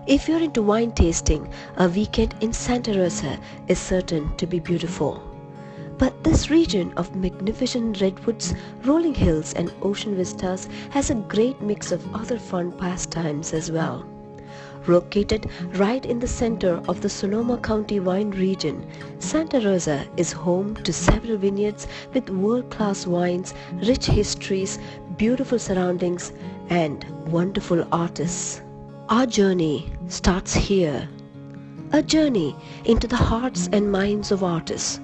If you're into wine tasting, a weekend in Santa Rosa is certain to be beautiful. But this region of magnificent redwoods, rolling hills and ocean vistas has a great mix of other fun pastimes as well. Located right in the center of the Sonoma County wine region, Santa Rosa is home to several vineyards with world-class wines, rich histories, beautiful surroundings, and wonderful artists. Our journey starts here. A journey into the hearts and minds of artists.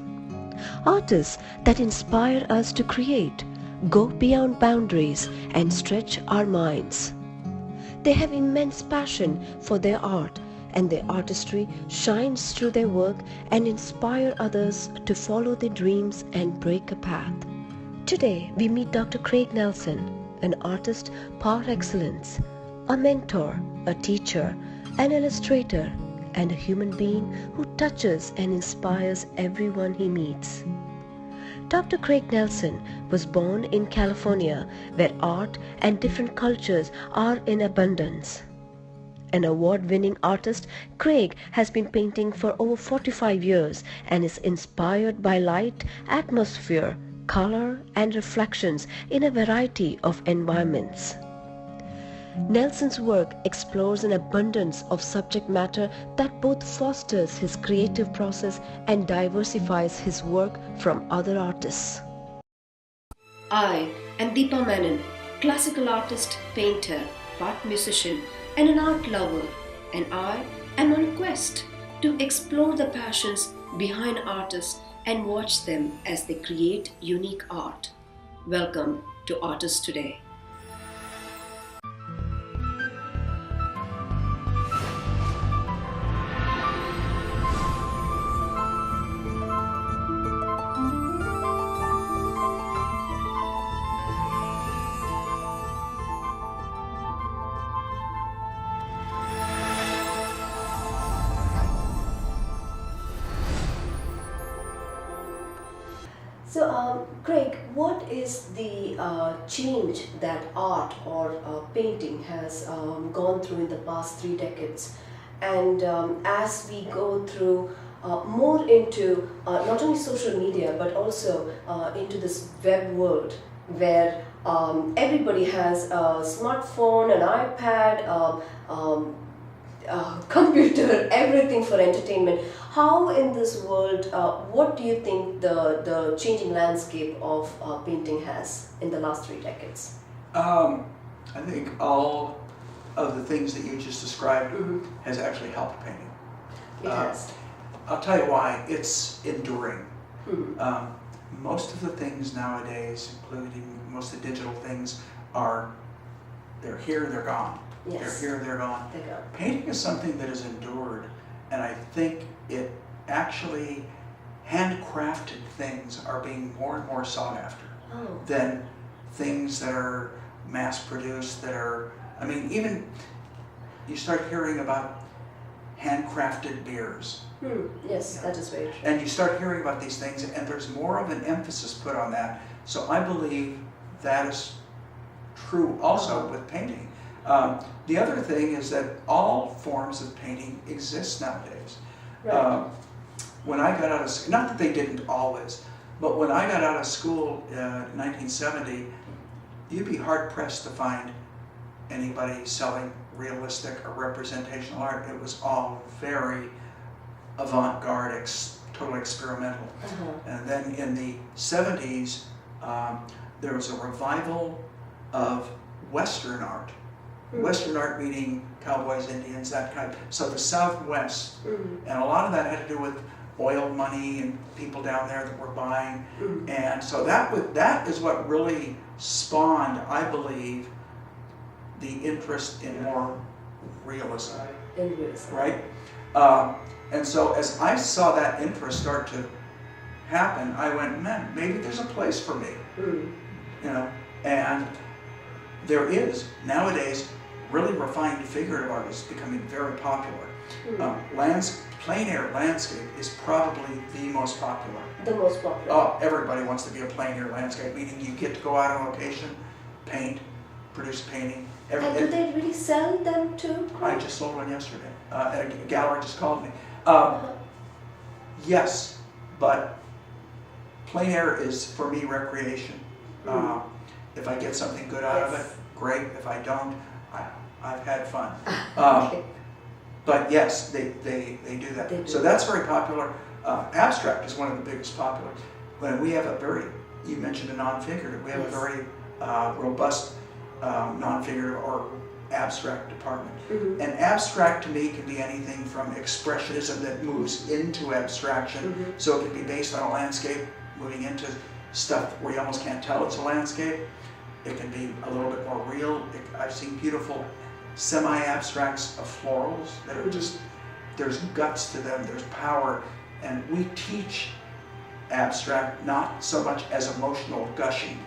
Artists that inspire us to create, go beyond boundaries, and stretch our minds. They have immense passion for their art, and their artistry shines through their work and inspire others to follow their dreams and break a path. Today we meet Dr. Craig Nelson, an artist par excellence, a mentor, a teacher, an illustrator, and a human being who touches and inspires everyone he meets. Dr. Craig Nelson was born in California, where art and different cultures are in abundance. An award-winning artist, Craig has been painting for over 45 years and is inspired by light, atmosphere, color, and reflections in a variety of environments. Nelson's work explores an abundance of subject matter that both fosters his creative process and diversifies his work from other artists. I am Deepa Menon, classical artist, painter, part musician, and an art lover, and I am on a quest to explore the passions behind artists and watch them as they create unique art. Welcome to Artists Today. So, Craig, what is the change that art or painting has gone through in the past 3 decades? And as we go through more into not only social media but also into this web world where everybody has a smartphone, an iPad, computer, everything for entertainment. How in this world, what do you think the changing landscape of painting has in the last 3 decades? I think all of the things that you just described has actually helped painting. It has. I'll tell you why. It's enduring. Most of the things nowadays, including most of the digital things, they're here, they're gone. Yes. They're here, they're gone. They're gone. Painting is something that is endured, and I think it actually, handcrafted things are being more and more sought after than things that are mass-produced, that are, I mean, even you start hearing about handcrafted beers. Yes, that is very true. And you start hearing about these things, and there's more of an emphasis put on that. So I believe that is true also with painting. The other thing is that all forms of painting exist nowadays. Right. When I got out of, not that they didn't always, but when I got out of school in 1970, you'd be hard-pressed to find anybody selling realistic or representational art. It was all very avant-garde, totally experimental. And then in the 70s, there was a revival of Western art. Western art meaning cowboys, Indians, that kind. So the Southwest, and a lot of that had to do with oil money and people down there that were buying. And so that is what really spawned, I believe, the interest in more realism. Right? And so as I saw that interest start to happen, I went, man, maybe there's a place for me. You know, and there is nowadays really refined figurative art is becoming very popular. Plein air landscape is probably the most popular. The most popular. Oh, everybody wants to be a plein air landscape, meaning you get to go out on location, paint, produce painting, And do they really sell them too? I just sold one yesterday. A gallery just called me. Yes, but plein air is, for me, recreation. If I get something good out of it, great. If I don't, I've had fun. Okay. But yes, they do that. They do. So that's very popular. Abstract is one of the biggest popular. When we have a very, you mentioned a non-figurative, we have a very robust non-figurative or abstract department. And abstract to me can be anything from expressionism that moves into abstraction. So it can be based on a landscape, moving into stuff where you almost can't tell it's a landscape. It can be a little bit more real. I've seen beautiful semi-abstracts of florals that are just, there's guts to them, there's power. And we teach abstract not so much as emotional gushing,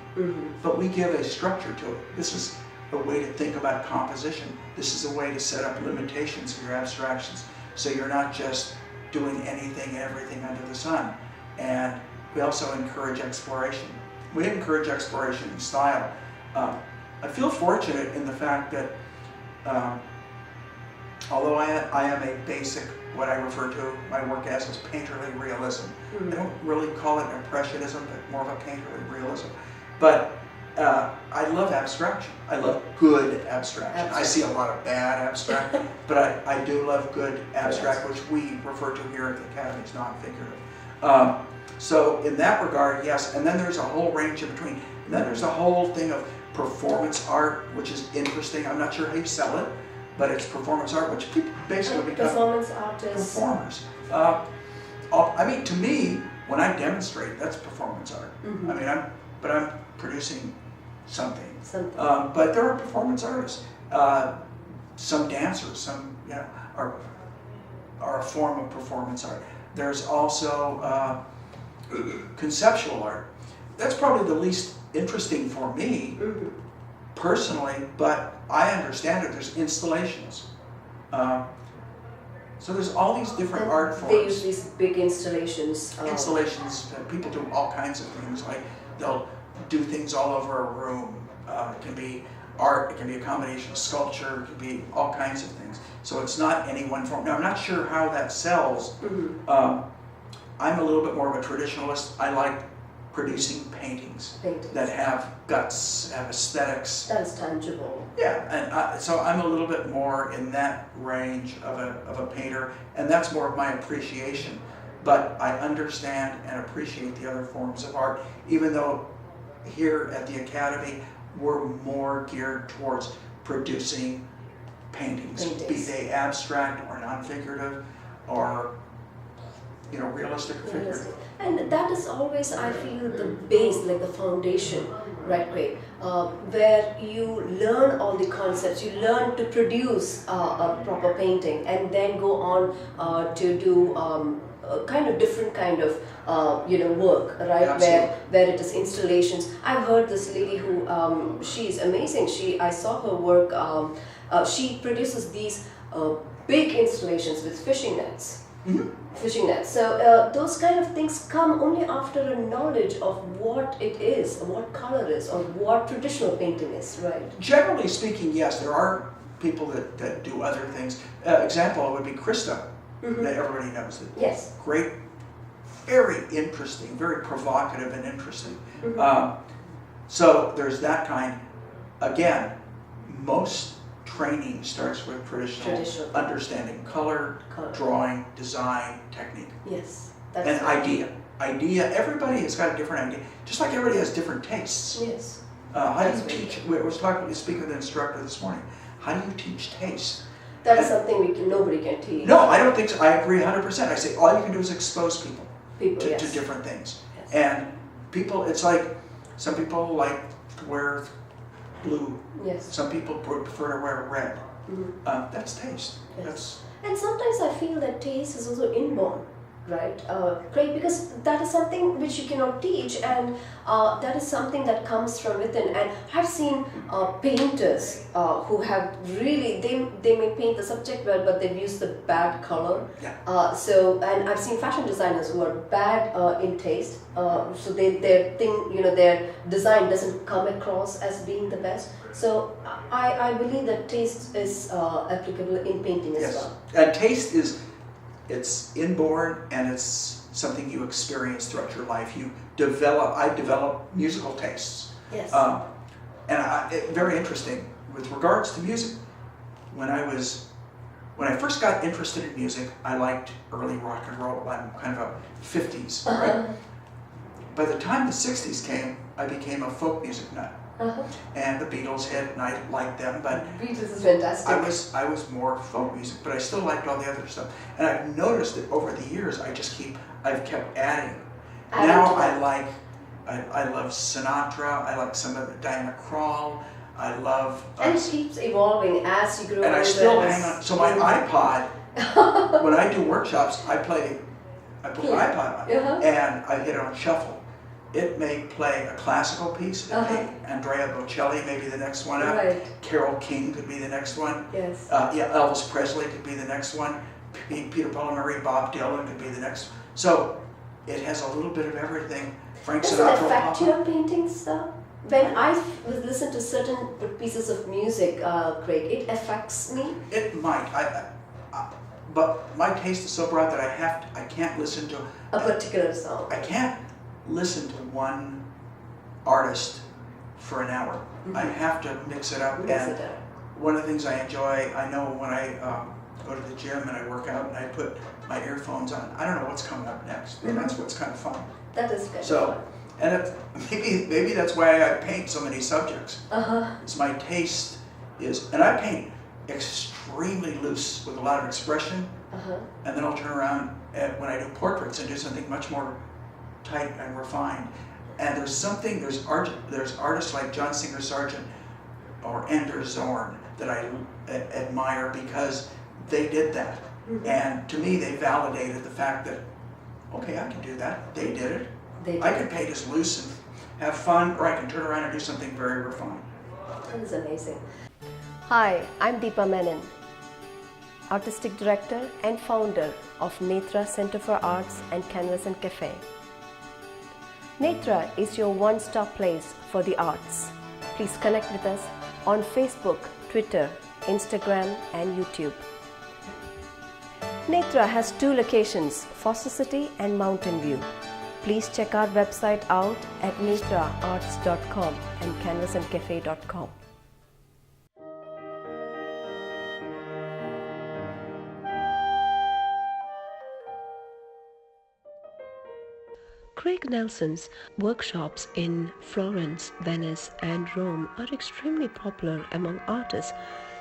but we give a structure to it. This is a way to think about composition. This is a way to set up limitations for your abstractions, so you're not just doing anything and everything under the sun. And we also encourage exploration. We encourage exploration in style. I feel fortunate in the fact that although I am a basic, what I refer to my work as is painterly realism. I don't really call it impressionism, but more of a painterly realism. But I love abstraction. I love good abstraction. I see a lot of bad abstract, but I do love good abstract, which we refer to here at the Academy as non-figurative. So in that regard, yes. And then there's a whole range in between. And then there's a whole thing of performance art, which is interesting. I'm not sure how you sell it, but it's performance art, which people basically become performance artists. Performers. I mean, to me, when I demonstrate, that's performance art. I mean, I'm producing something. But there are performance artists. Some dancers, some are a form of performance art. There's also conceptual art. That's probably the least interesting for me personally, but I understand it. There's installations. So there's all these different art forms. They use these big installations. Installations, people do all kinds of things. Like they'll do things all over a room. It can be art, it can be a combination of sculpture, it can be all kinds of things. So it's not any one form. Now I'm not sure how that sells. I'm a little bit more of a traditionalist. I like producing paintings that have guts, have aesthetics. That is tangible. Yeah, and so I'm a little bit more in that range of a painter, and that's more of my appreciation. But I understand and appreciate the other forms of art, even though here at the Academy we're more geared towards producing paintings. Be they abstract or non-figurative or realistic or figurative. And that is always, I feel, the base, like the foundation, right, Craig? Where you learn all the concepts, you learn to produce a proper painting, and then go on to do a kind of different kind of work, right? Absolutely. Where it is installations. I've heard this lady who she's amazing. I saw her work. She produces these big installations with fishing nets. Fishing nets. So those kind of things come only after a knowledge of what it is, what color is, or what traditional painting is, right? Generally speaking, yes, there are people that do other things. Example would be Krista, that everybody knows. Yes. Great, very interesting, very provocative and interesting. So there's that kind. Again, most training starts with traditional understanding, color, drawing, design, technique. Yes. And idea. Everybody has got a different idea. Just like everybody has different tastes. Yes. How do you teach? We were speaking with an instructor this morning. How do you teach taste? That's something nobody can teach. No, I don't think so. I agree 100%. I say all you can do is expose people to different things. Yes. And people, it's like, some people like to wear blue. Yes. Some people prefer to wear red. That's taste. Yes. And sometimes I feel that taste is also inborn. right? Great, because that is something which you cannot teach, and that is something that comes from within. And I've seen painters who have really, they may paint the subject well, but they've used the bad color. Yeah. And I've seen fashion designers who are bad in taste, so their thing, their design doesn't come across as being the best. So I believe that taste is applicable in painting as well. And taste it's inborn, and it's something you experience throughout your life. I develop musical tastes. Yes. Very interesting with regards to music. When I first got interested in music, I liked early rock and roll. I'm kind of a 50s, right? By the time the 60s came, I became a folk music nut. And the Beatles hit, and I liked them, but Beatles is fantastic. I was more folk music, but I still liked all the other stuff. And I've noticed that over the years, I've kept adding. Now I love Sinatra. I like some of Diana Krall. I love. And it keeps evolving as you grow older. And I still hang on. So my iPod, when I do workshops, I put my iPod on, and I hit it on shuffle. It may play a classical piece. Andrea Bocelli may be the next one up. Right. Carole King could be the next one. Yes. Elvis Presley could be the next one. Peter Paul and Mary, Bob Dylan could be the next. So it has a little bit of everything. Frank Does Sinatra. it affect your paintings, though? When I listen to certain pieces of music, Craig, it affects me. It might. But my taste is so broad that I can't listen to A particular song. I can't listen to one artist for an hour. I have to mix it up. One of the things I enjoy, I know when I go to the gym and I work out and I put my earphones on, I don't know what's coming up next, and that's what's kind of fun. That is good. So, and maybe that's why I paint so many subjects. It's my taste and I paint extremely loose with a lot of expression, and then I'll turn around when I do portraits and do something much more tight and refined. And there's artists like John Singer Sargent or Anders Zorn that I admire because they did that. And to me, they validated the fact that, okay, I can do that. They did it. I can paint as loose and have fun, or I can turn around and do something very refined. That is amazing. Hi, I'm Deepa Menon, Artistic Director and founder of Netra Center for Arts and Canvas and Cafe. Netra is your one-stop place for the arts. Please connect with us on Facebook, Twitter, Instagram and YouTube. Netra has 2 locations, Foster City and Mountain View. Please check our website out at netraarts.com and canvasandcafe.com. Craig Nelson's workshops in Florence, Venice and Rome are extremely popular among artists,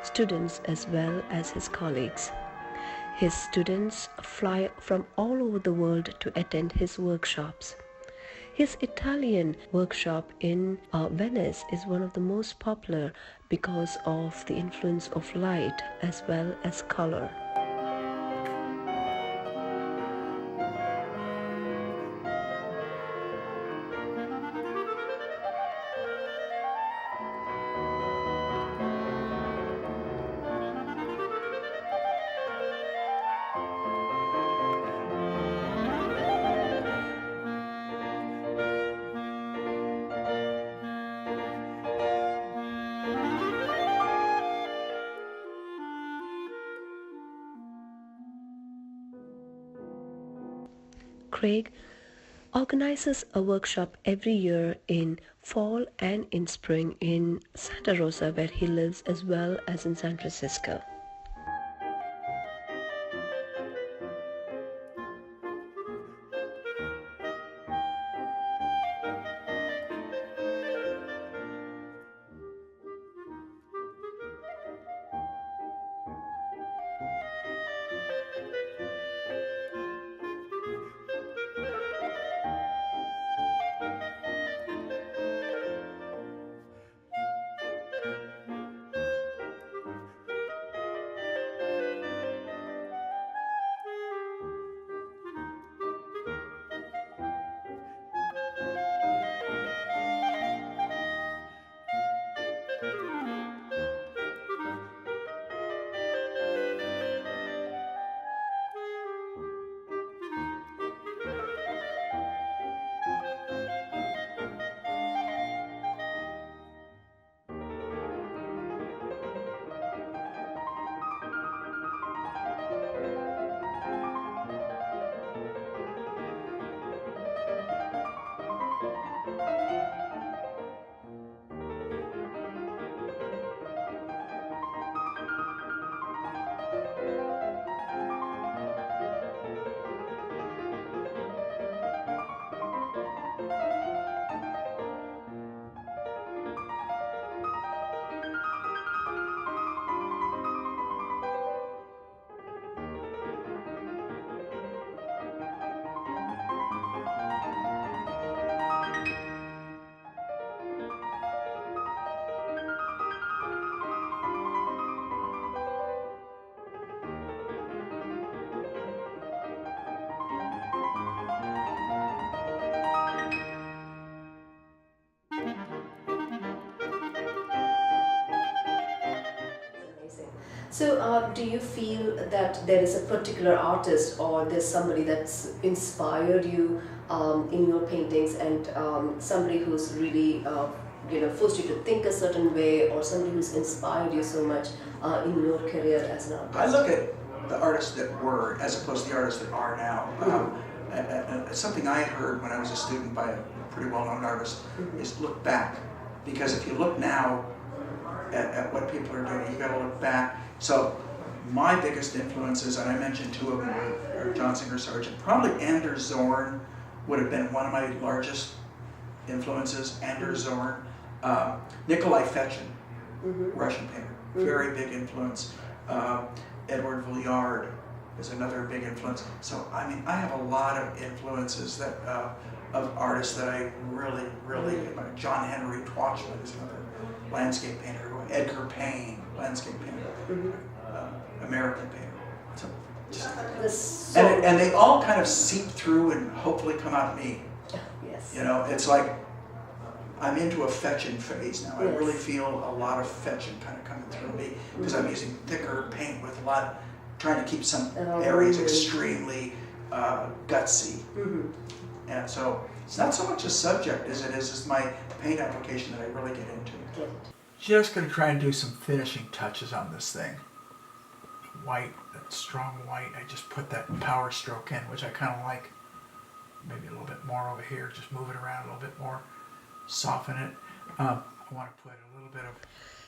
students as well as his colleagues. His students fly from all over the world to attend his workshops. His Italian workshop in Venice is one of the most popular because of the influence of light as well as color. Craig organizes a workshop every year in fall and in spring in Santa Rosa, where he lives, as well as in San Francisco. So, do you feel that there is a particular artist or there's somebody that's inspired you in your paintings, and somebody who's really, forced you to think a certain way, or somebody who's inspired you so much in your career as an artist? I look at the artists that were as opposed to the artists that are now. Something I heard when I was a student by a pretty well-known artist is look back, because if you look now at what people are doing, you got to look back. So my biggest influences, and I mentioned two of them, are John Singer Sargent. Probably Anders Zorn would have been one of my largest influences. Anders Zorn, Nikolai Fechin, Russian painter, very big influence. Edward Villard is another big influence. So I mean, I have a lot of influences that of artists that I really, John Henry Twatchman is another landscape painter. Edgar Payne, landscape painter, American painter. So, and they all kind of seep through and hopefully come out me. Yes. You know, it's like I'm into a Fechin phase now. I really feel a lot of Fechin kind of coming through me because I'm using thicker paint with a lot, trying to keep some areas extremely gutsy. And so it's not so much a subject as it is my paint application that I really get into. Just going to try and do some finishing touches on this thing. White, that strong white, I just put that power stroke in, which I kind of like. Maybe a little bit more over here, just move it around a little bit more, soften it. I want to put a little bit of...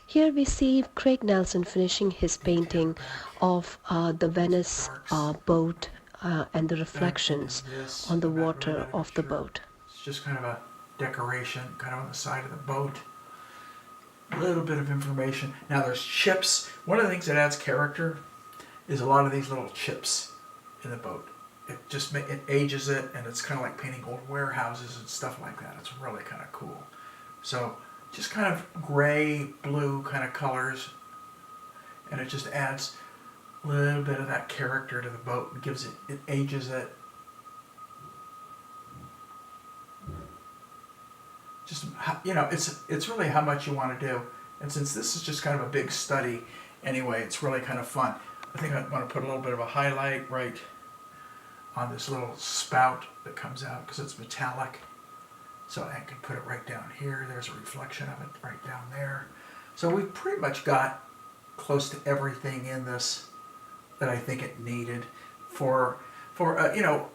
Here we see Craig Nelson finishing his painting of the Venice boat and the reflections on the water of the boat. It's just kind of a decoration, kind of on the side of the boat. A little bit of information. Now there's chips. One of the things that adds character is a lot of these little chips in the boat. It just it ages it, and it's kind of like painting old warehouses and stuff like that. It's really kind of cool. So just kind of gray, blue kind of colors, and it just adds a little bit of that character to the boat and gives it ages it. Just, you know, it's really how much you want to do. And since this is just kind of a big study anyway, it's really kind of fun. I think I want to put a little bit of a highlight right on this little spout that comes out because it's metallic. So I can put it right down here. There's a reflection of it right down there. So we've pretty much got close to everything in this that I think it needed for you know,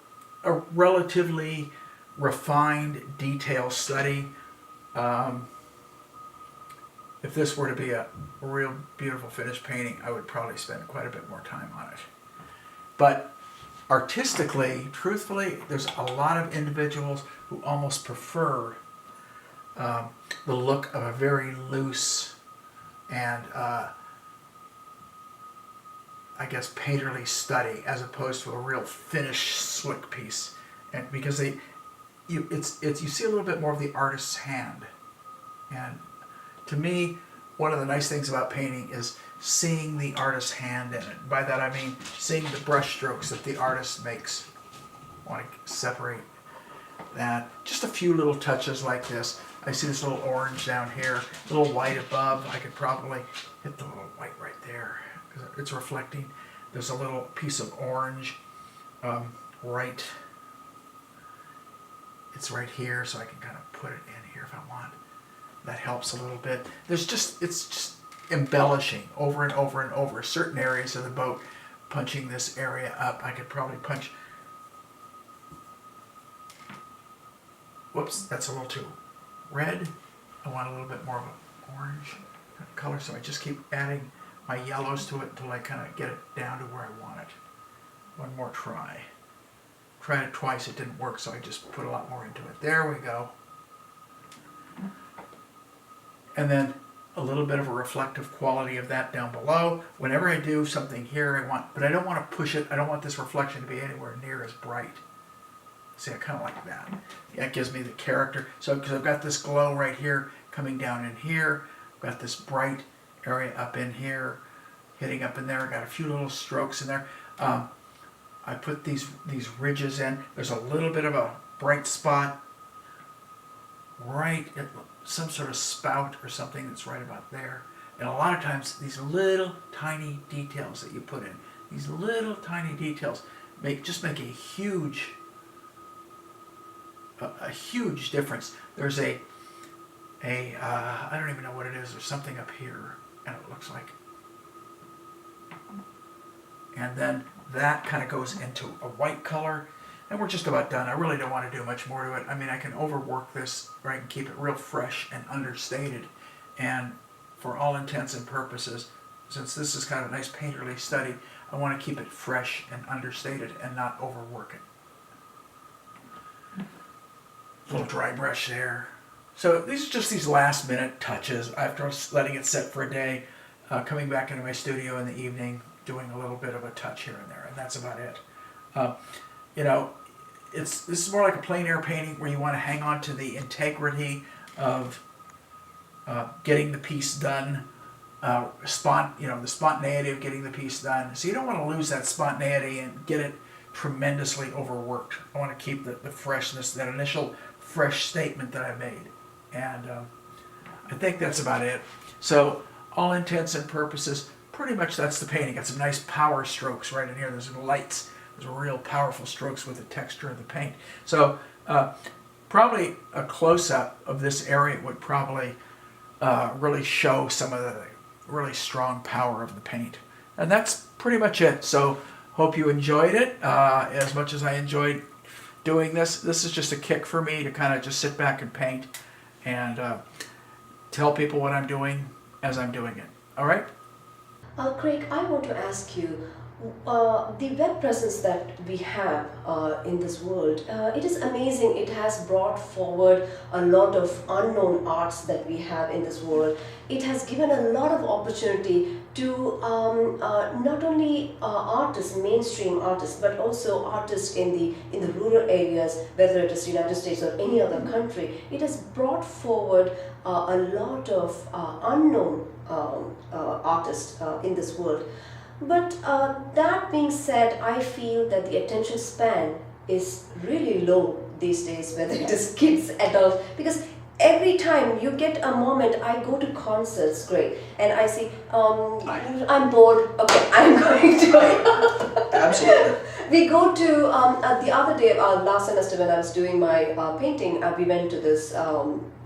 a relatively refined detail study. If this were to be a real beautiful finished painting, I would probably spend quite a bit more time on it. But artistically, truthfully, there's a lot of individuals who almost prefer the look of a very loose and I guess painterly study as opposed to a real finished, slick piece, and because you see a little bit more of the artist's hand. And to me, one of the nice things about painting is seeing the artist's hand in it. By that I mean seeing the brush strokes that the artist makes. I want to separate that. Just a few little touches like this. I see this little orange down here, a little white above. I could probably hit the little white right there because it's reflecting. There's a little piece of orange right. It's right here, so I can kind of put it in here if I want. That helps a little bit. It's just embellishing over and over and over certain areas of the boat, punching this area up. I could probably punch. Whoops, that's a little too red. I want a little bit more of an orange color, so I just keep adding my yellows to it until I kind of get it down to where I want it. One more try. Tried it twice, it didn't work, so I just put a lot more into it. There we go. And then a little bit of a reflective quality of that down below. Whenever I do something here, but I don't want to push it. I don't want this reflection to be anywhere near as bright. See, I kind of like that. That gives me the character. So, because I've got this glow right here coming down in here, I've got this bright area up in here, hitting up in there. I've got a few little strokes in there. I put these ridges in. There's a little bit of a bright spot right at some sort of spout or something that's right about there. And a lot of times, these little tiny details that you put in, these little tiny details just make a huge difference. There's I don't even know what it is. There's something up here, and it looks like, and then that kind of goes into a white color, and we're just about done. I really don't want to do much more to it. I mean, I can overwork this, right, and keep it real fresh and understated, and for all intents and purposes, since this is kind of a nice painterly study, I want to keep it fresh and understated and not overwork it. Little dry brush there. So these are just these last minute touches after letting it set for a day, coming back into my studio in the evening, doing a little bit of a touch here and there, and that's about it. You know, this is more like a plein air painting where you want to hang on to the integrity of getting the piece done, the spontaneity of getting the piece done. So you don't want to lose that spontaneity and get it tremendously overworked. I want to keep the freshness, that initial fresh statement that I made. And I think that's about it. So all intents and purposes, pretty much that's the painting. Got some nice power strokes right in here. There's lights. There's real powerful strokes with the texture of the paint. So probably a close-up of this area would probably really show some of the really strong power of the paint. And that's pretty much it. So hope you enjoyed it as much as I enjoyed doing this. This is just a kick for me to kind of just sit back and paint and tell people what I'm doing as I'm doing it. All right? Craig, I want to ask you, the web presence that we have in this world, it is amazing. It has brought forward a lot of unknown arts that we have in this world. It has given a lot of opportunity to not only artists, mainstream artists, but also artists in the rural areas, whether it is the United States or any other country. It has brought forward a lot of unknown artists in this world. But that being said, I feel that the attention span is really low these days, whether it is kids, adults, because every time you get a moment, I go to concerts, great, and I see, I'm bored, okay, I'm going to. Absolutely. We go to, the other day, last semester when I was doing my painting, we went to this,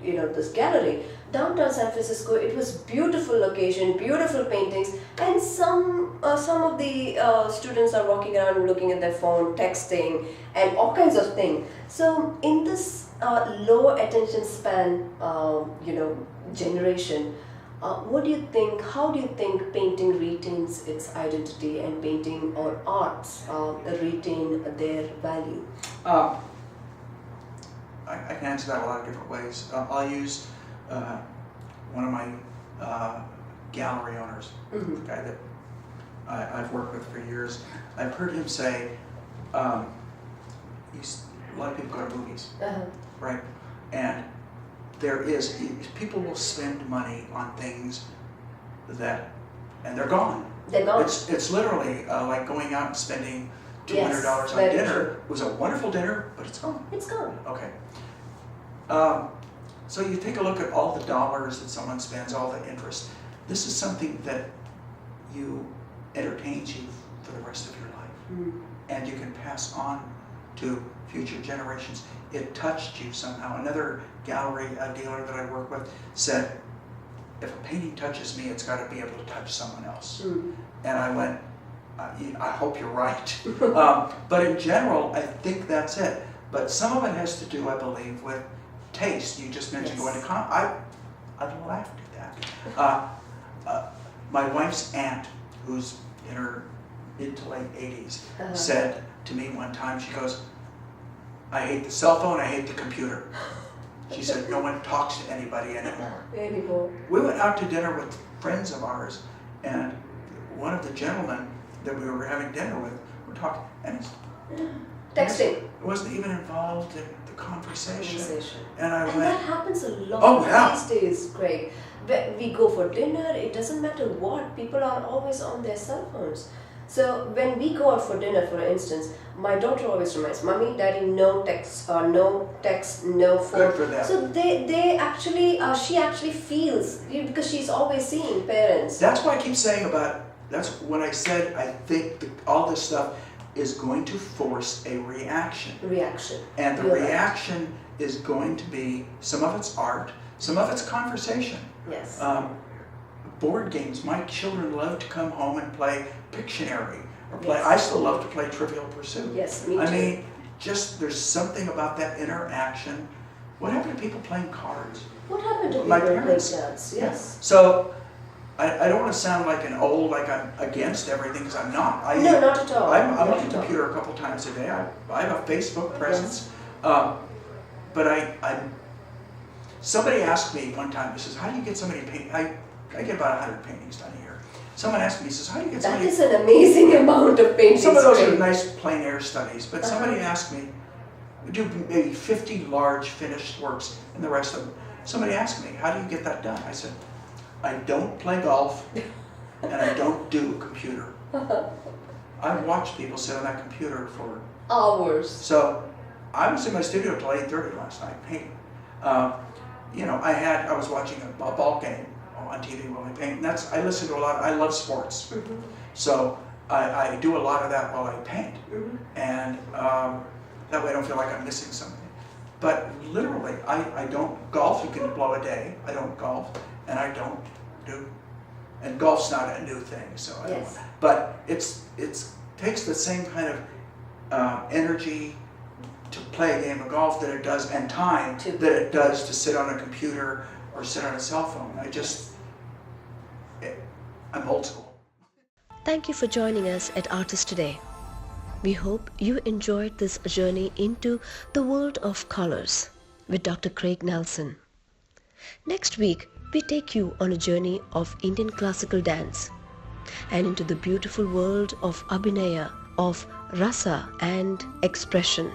this gallery, downtown San Francisco. It was beautiful location, beautiful paintings, and some of the students are walking around looking at their phone, texting, and all kinds of things. So in this low attention span, generation, what do you think? How do you think painting retains its identity, and painting or arts retain their value? I can answer that a lot of different ways. I'll use one of my gallery owners, Mm-hmm. the guy that I've worked with for years. I've heard him say, a lot of people go to movies, right? And people will spend money on things and they're gone. They're gone. It's literally like going out and spending $200 on dinner. True. It was a wonderful dinner, but it's gone. It's gone. Okay. So you take a look at all the dollars that someone spends, all the interest. This is something that entertains you for the rest of your life. Mm. And you can pass on to future generations. It touched you somehow. Another gallery dealer that I work with said, if a painting touches me, it's got to be able to touch someone else. Mm. And I went, I hope you're right. But in general, I think that's it. But some of it has to do, I believe, with taste. You just mentioned going to I'd laughed at that. My wife's aunt, who's in her mid to late 80s, said to me one time, she goes, I hate the cell phone, I hate the computer. She said, no one talks to anybody anymore. We went out to dinner with friends of ours, and one of the gentlemen that we were having dinner with were talking, and Texting. it wasn't even involved in the conversation. And that happens a lot these days, Craig. We go for dinner, it doesn't matter what, people are always on their cell phones. So when we go out for dinner, for instance, my daughter always reminds, "Mommy, Daddy, no text, no text, no phone." Good for them. So they actually, she actually feels, because she's always seeing parents. That's why I keep saying that's when I said I think all this stuff is going to force a reaction. And the reaction is going to be, some of it's art, some of it's conversation. Yes. Board games. My children love to come home and play Pictionary or play. Yes. I still love to play Trivial Pursuit. Yes, me too. I mean, just there's something about that interaction. What happened to people playing cards? What happened to people playing cards? Yes. Yeah. So I don't want to sound like like I'm against everything, because I'm not. No, not at all. I'm on the computer a couple times a day. I have a Facebook presence, but somebody asked me one time. He says, "How do you get somebody to paint?" I get about 100 paintings done a year. Someone asked me, he says, "How do you get somebody?" That is an amazing amount of paintings. Some of those are nice plein air studies, but somebody asked me, we do maybe 50 large finished works, and the rest of them. Somebody asked me, "How do you get that done?" I said, "I don't play golf, and I don't do computer." I've watched people sit on that computer for hours. So I was in my studio till 8:30 last night painting. I was watching a ball game on TV while I paint, and I listen to a lot. I love sports, so I do a lot of that while I paint, and that way I don't feel like I'm missing something. But literally, I don't golf. You can blow a day. I don't golf, and I don't do. And golf's not a new thing, so I don't. But it's takes the same kind of energy to play a game of golf that it does, and time that it does to sit on a computer or sit on a cell phone. I'm old school. Thank you for joining us at Artist Today. We hope you enjoyed this journey into the world of colors with Dr. Craig Nelson. Next week, we take you on a journey of Indian classical dance and into the beautiful world of Abhinaya, of Rasa and expression.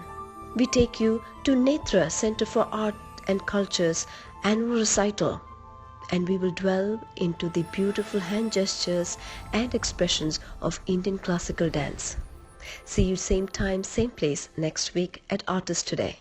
We take you to Netra Center for Art and Culture's annual recital, and we will delve into the beautiful hand gestures and expressions of Indian classical dance. See you same time, same place next week at Artist Today.